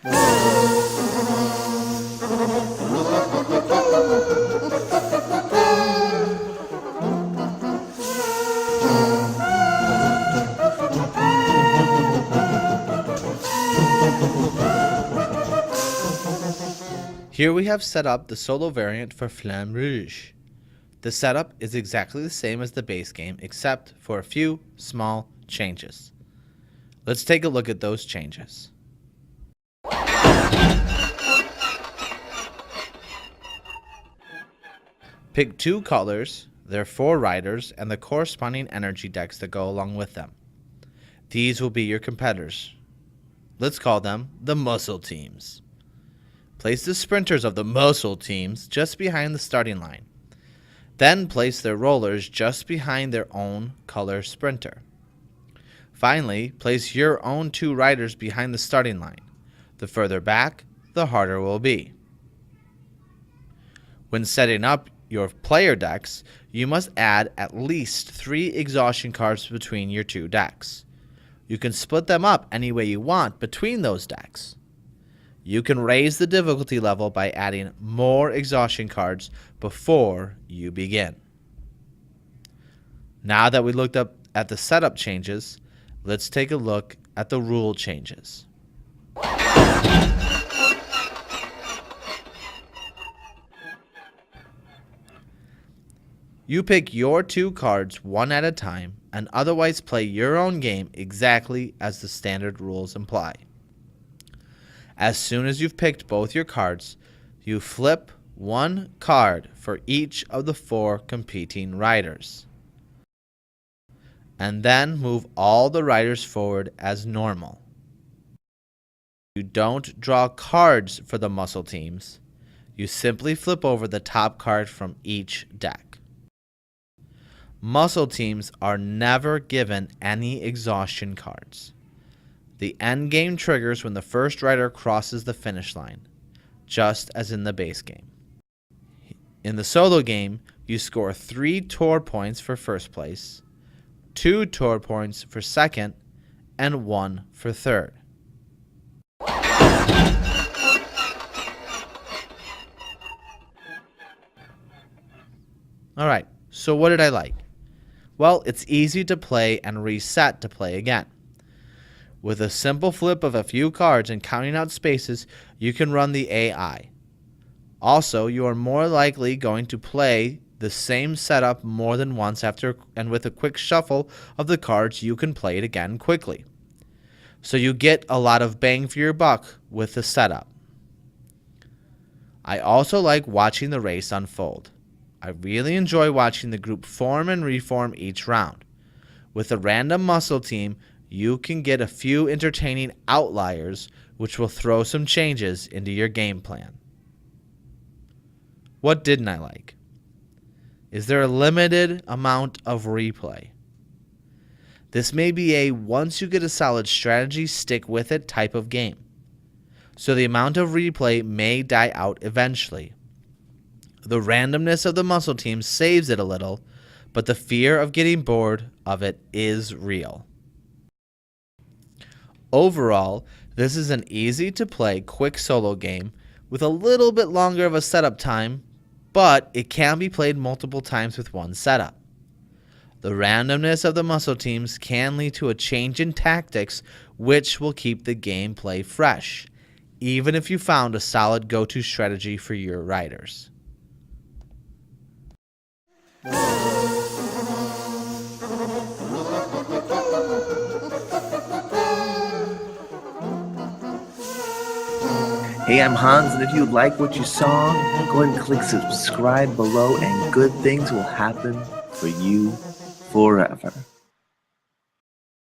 Here we have set up the solo variant for Flamme Rouge. The setup is exactly the same as the base game except for a few small changes. Let's take a look at those changes. Pick 2 colors, their 4 riders, and the corresponding energy decks that go along with them. These will be your competitors. Let's call them the muscle teams. Place the sprinters of the muscle teams just behind the starting line. Then place their rollers just behind their own color sprinter. Finally, place your own 2 riders behind the starting line. The further back, the harder it will be. When setting up your player decks, you must add at least 3 exhaustion cards between your 2 decks. You can split them up any way you want between those decks. You can raise the difficulty level by adding more exhaustion cards before you begin. Now that we looked up at the setup changes, let's take a look at the rule changes. You pick your 2 cards one at a time and otherwise play your own game exactly as the standard rules imply. As soon as you've picked both your cards, you flip 1 card for each of the 4 competing riders. And then move all the riders forward as normal. You don't draw cards for the muscle teams. You simply flip over the top card from each deck. Muscle teams are never given any exhaustion cards. The end game triggers when the first rider crosses the finish line, just as in the base game. In the solo game, you score 3 tour points for first place, 2 tour points for second, and 1 for third. Alright, so what did I like? Well, it's easy to play and reset to play again. With a simple flip of a few cards and counting out spaces, you can run the AI. Also, you are more likely going to play the same setup more than once and with a quick shuffle of the cards, you can play it again quickly. So you get a lot of bang for your buck with the setup. I also like watching the race unfold. I really enjoy watching the group form and reform each round. With a random muscle team, you can get a few entertaining outliers which will throw some changes into your game plan. What didn't I like? Is there a limited amount of replay? This may be a once you get a solid strategy, stick with it type of game. So the amount of replay may die out eventually. The randomness of the muscle team saves it a little, but the fear of getting bored of it is real. Overall, this is an easy-to-play quick solo game with a little bit longer of a setup time, but it can be played multiple times with one setup. The randomness of the muscle teams can lead to a change in tactics, which will keep the gameplay fresh, even if you found a solid go-to strategy for your riders. Hey, I'm Hans, and if you like what you saw, go ahead and click subscribe below, and good things will happen for you forever.